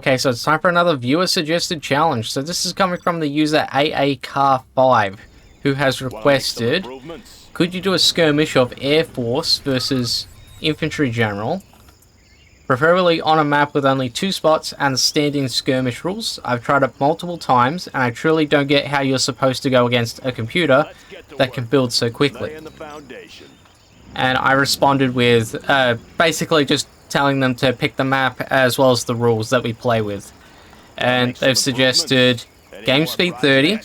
Okay, so it's time for another viewer-suggested challenge. So this is coming from the user AACar5, who has requested, could you do a skirmish of Airforce versus Infantry General, preferably on a map with only 2 spots and standing skirmish rules? I've tried it multiple times, and I truly don't get how you're supposed to go against a computer that can build so quickly. And I responded with basically just telling them to pick the map as well as the rules that we play with. And they've suggested game speed 30,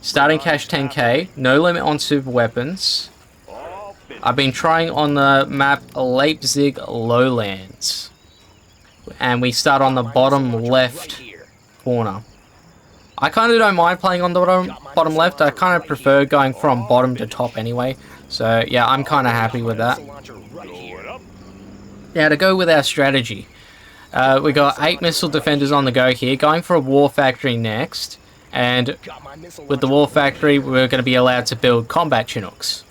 starting cash 10k, no limit on super weapons. I've been trying on the map Leipzig Lowlands, and we start on the bottom left corner. I kind of don't mind playing on the bottom left. I kind of prefer going from bottom to top anyway. So yeah, I'm kind of happy with that. Now to go with our strategy, we got 8 missile defenders on the go here, going for a war factory next, and with the war factory we're going to be allowed to build combat Chinooks.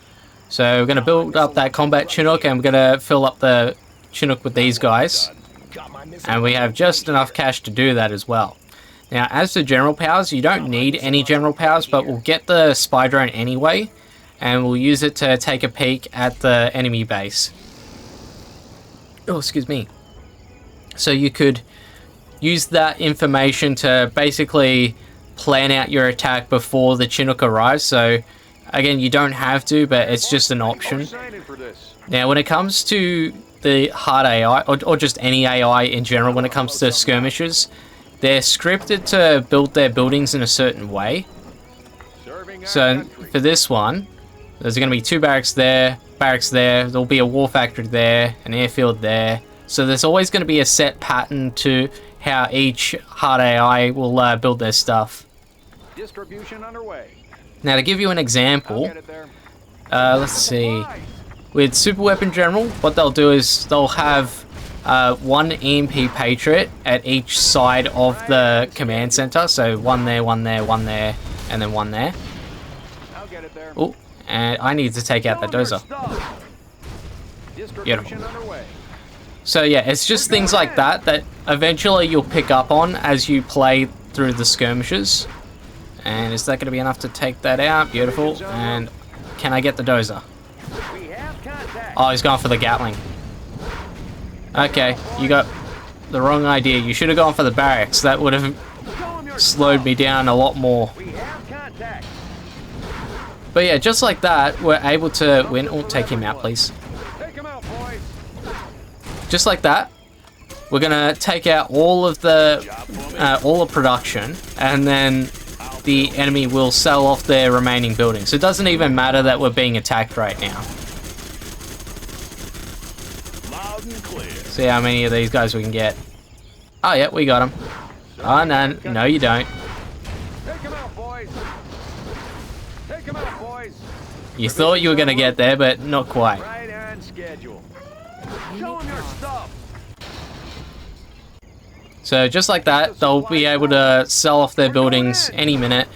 So we're going to build up that combat Chinook, and we're going to fill up the Chinook with these guys, and we have just enough cash to do that as well. Now as to general powers, you don't need any general powers, but we'll get the spy drone anyway, and we'll use it to take a peek at the enemy base. Oh, excuse me. So you could use that information to basically plan out your attack before the Chinook arrives. So again, you don't have to, but it's just an option. Now when it comes to the hard AI, or just any AI in general, when it comes to skirmishes, they're scripted to build their buildings in a certain way. So for this one, there's going to be 2 barracks there, there'll be a war factory there, an airfield there. So there's always going to be a set pattern to how each hard AI will build their stuff. Distribution underway. Now to give you an example, let's see. With Super Weapon General, what they'll do is they'll have 1 EMP Patriot at each side of the command center. So 1 there, 1 there, 1 there, and then 1 there. Oh, and I need to take out that dozer. Beautiful. So yeah, it's just things like that that eventually you'll pick up on as you play through the skirmishes. And is that going to be enough to take that out? Beautiful. And can I get the dozer? Oh, he's gone for the Gatling. Okay, you got the wrong idea. You should have gone for the barracks. That would have slowed me down a lot more. But yeah, just like that, we're able to win. Oh, take him out, please. Just like that, we're gonna take out all of the production, and then the enemy will sell off their remaining buildings. It doesn't even matter that we're being attacked right now. See how many of these guys we can get. Oh yeah, we got them. Oh no, no you don't. You thought you were gonna get there, but not quite. So just like that, they'll be able to sell off their buildings any minute.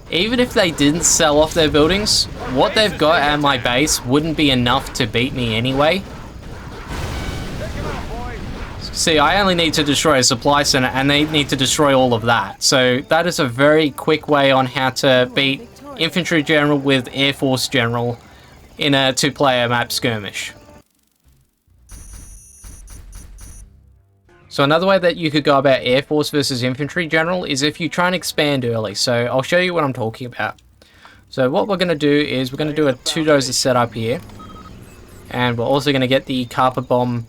Even if they didn't sell off their buildings, what they've got at my base wouldn't be enough to beat me anyway. See, I only need to destroy a supply center, and they need to destroy all of that. So that is a very quick way on how to beat Infantry General with Airforce General in a 2-player map skirmish. So another way that you could go about Airforce versus Infantry General is if you try and expand early. So I'll show you what I'm talking about. So what we're going to do is we're going to do a 2 dozer setup here. And we're also going to get the carpet bomb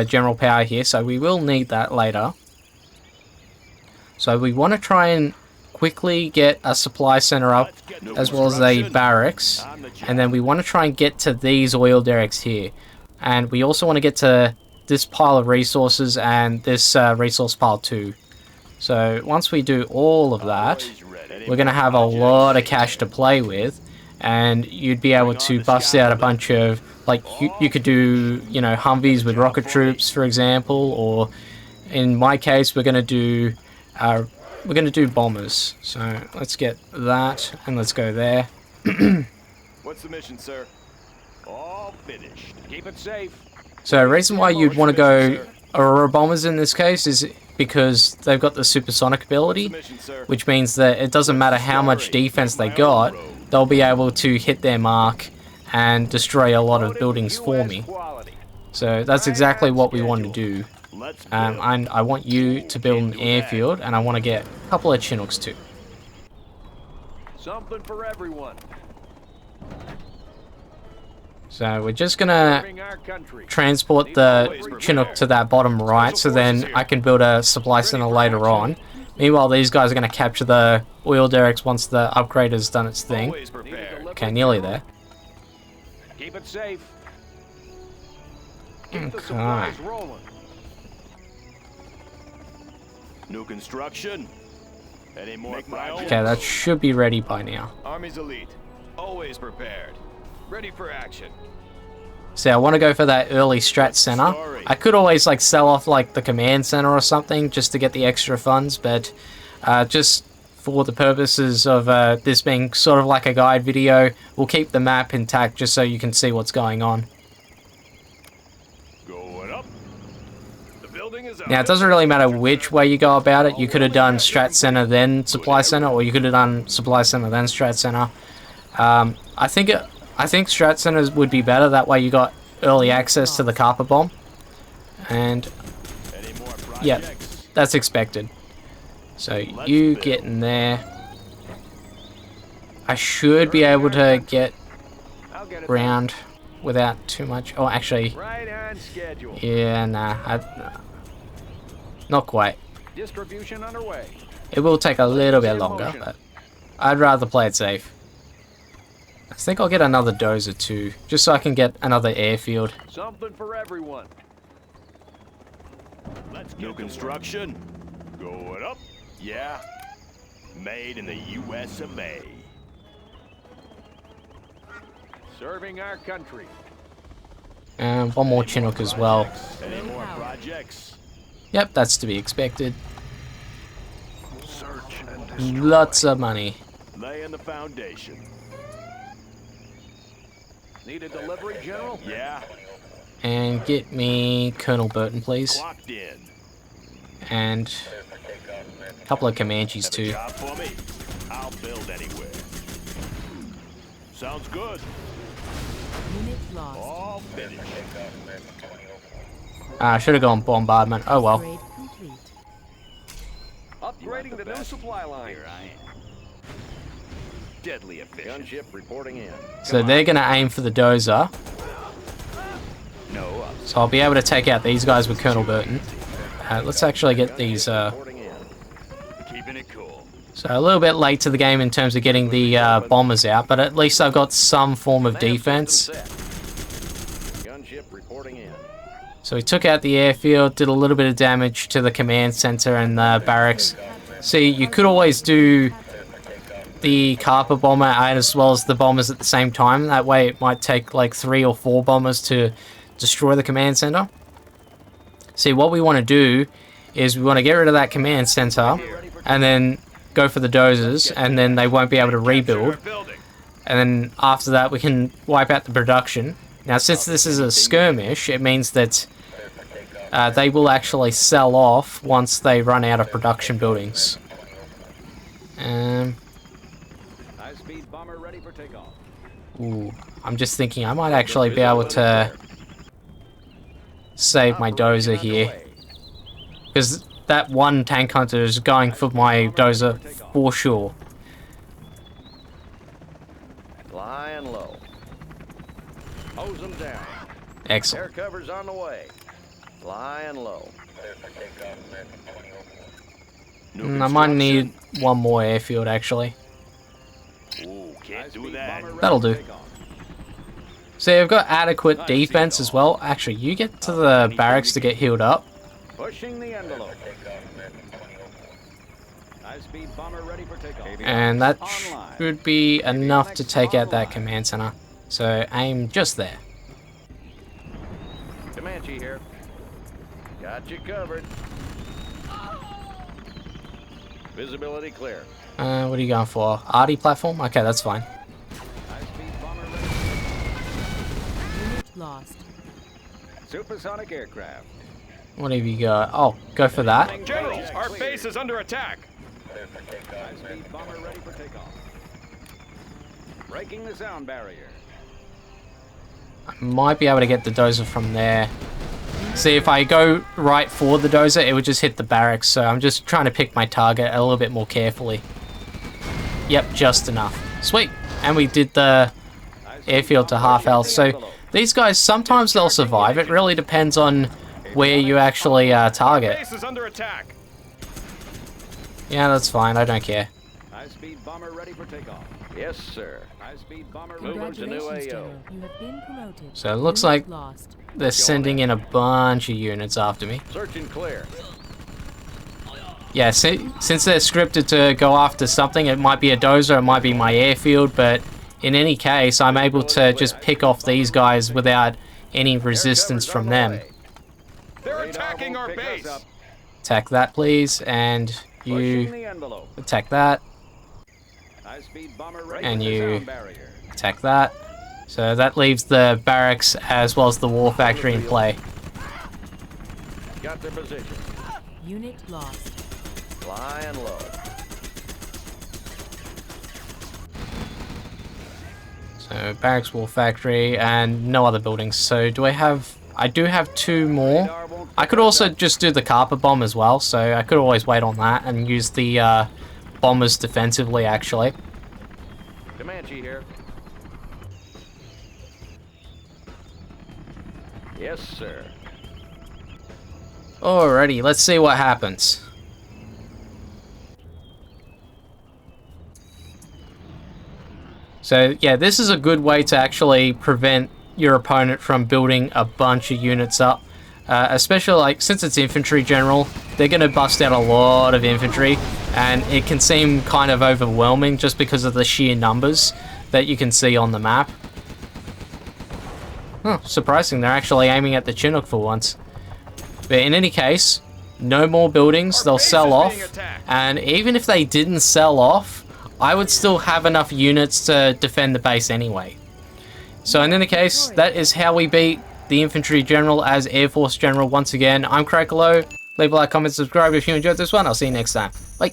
general power here. So we will need that later. So we want to try and quickly get a supply center up as well as a barracks. And then we want to try and get to these oil derricks here. And we also want to get to this pile of resources and this resource pile too. So once we do all of that, we're going to have a lot of cash to play with, and you'd be able to bust out a bunch of, like, you could do, you know, Humvees with rocket troops, for example, or in my case, we're going to do bombers. So let's get that, and let's go there. What's the mission, sir? All finished. Keep it safe. So the reason why you'd want to go Aurora bombers in this case is because they've got the supersonic ability, Mission, sir. which means that it doesn't matter how much defense they got, they'll be able to hit their mark and destroy a lot of buildings for me. So that's exactly what we want to do. And I want you to build an airfield, and I want to get a couple of Chinooks too. Something for everyone. So we're just gonna Serving our country. transport the Chinook to that bottom right, so then I can build a supply center later on. Meanwhile, these guys are gonna capture the oil derricks once the upgrade has done its thing. Always prepared. Okay, nearly there. Keep it safe. Keep the Okay. supplies rolling. New construction. Any more projects? Okay, that should be ready by now. Army's elite. Always prepared. Ready for action. See, I want to go for that early strat center. I could always like sell off like the command center or something just to get the extra funds, but just for the purposes of this being sort of like a guide video, we'll keep the map intact just so you can see what's going on. Going up. The building is up. Now, it doesn't really matter which way you go about it. You could have done strat center then supply center, or you could have done supply center then strat center. I think strat centers would be better. That way you got early access to the carpet bomb. And Any more projects? yeah, that's expected. So you get in there. I should be able to get I'll get it. round without too much. Oh, actually, Right on schedule. yeah, nah, not quite. Distribution underway. It will take a little bit longer, but I'd rather play it safe. I think I'll get another dozer too, just so I can get another airfield. Something for everyone. Let's get new construction. Going up. Yeah. Made in the U.S. of A. Serving our country. And one more Chinook as well. Any more projects? Yep, that's to be expected. Search and destroy. Lots of money. Laying the foundation. Need a delivery, General? Yeah. And get me Colonel Burton, please. Clocked in. And a couple of Comanches too. Job for me. I'll build anywhere. Sounds good. Unit lost. All finished. I should have gone bombardment. Oh well. Upgrade complete. Upgrading the new supply line. Here I am. Deadly efficient. Gunship reporting in. So they're going to aim for the dozer. No. So I'll be able to take out these guys with Colonel Burton. Let's actually get these... Reporting in. Keeping it cool. So a little bit late to the game in terms of getting the bombers out, but at least I've got some form of defense. Gunship reporting in. So we took out the airfield, did a little bit of damage to the command center and the barracks. See, you could always do the carpet bomber as well as the bombers at the same time. That way it might take like 3 or 4 bombers to destroy the command center. See, what we want to do is we want to get rid of that command center and then go for the dozers, and then they won't be able to rebuild. And then after that we can wipe out the production. Now, since this is a skirmish, it means that they will actually sell off once they run out of production buildings. High-speed bomber ready for takeoff. Ooh, I'm just thinking I might actually be able to save my dozer here, because that one tank hunter is going for my dozer for sure. Flying low. Hose them down. Excellent. Air cover's on the way. Flying low. I might need one more airfield actually. Ooh, can't do that. That'll do. See, I've got adequate defense as well. Actually, you get to the barracks to get healed up. Pushing the envelope. High-speed bomber ready for takeoff. And that should be enough to take out that command center. So aim just there. Comanche here. Got you covered. Visibility clear. What are you going for? Arty platform? Okay, that's fine. High-speed bomber ready. Unit lost. Supersonic aircraft. What have you got? Oh, go for that. General, our base is under attack. High-speed bomber ready for takeoff. Breaking the sound barrier. Might be able to get the dozer from there. See, if I go right for the dozer, it would just hit the barracks. So I'm just trying to pick my target a little bit more carefully. Yep, just enough. Sweet. And we did the airfield to half health. So these guys, sometimes they'll survive. It really depends on where you actually target. Base is under attack. Yeah, that's fine. I don't care. High-speed bomber ready for takeoff. Yes, sir. High-speed bomber moving to new Congratulations, AO. General. You have been promoted. So it looks Unit like lost. they're sending in a bunch of units after me. Search and clear. Yeah, since they're scripted to go after something, it might be a dozer, it might be my airfield, but in any case, I'm able to just pick off these guys without any resistance from them. They're attacking our base. Attack that, please, and Pushing you the envelope. attack that, High-speed bomber ready and for the you sound barrier. attack that. So that leaves the barracks as well as the war factory in play. Got their position. Unit lost. Flying low. So barracks, war factory, and no other buildings. So do I have... I do have 2 more. I could also just do the carpet bomb as well, so I could always wait on that and use the bombers defensively, actually. Comanche here. Yes, sir. Alrighty, let's see what happens. So yeah, this is a good way to actually prevent your opponent from building a bunch of units up. Especially like, since it's infantry general, they're going to bust out a lot of infantry, and it can seem kind of overwhelming just because of the sheer numbers that you can see on the map. Huh, surprising, they're actually aiming at the Chinook for once. But in any case, no more buildings, they'll sell off, and even if they didn't sell off, I would still have enough units to defend the base anyway. So in any case, that is how we beat the Infantry General as Air Force General once again. I'm Crackalow. Leave a like, comment, subscribe if you enjoyed this one. I'll see you next time. Bye.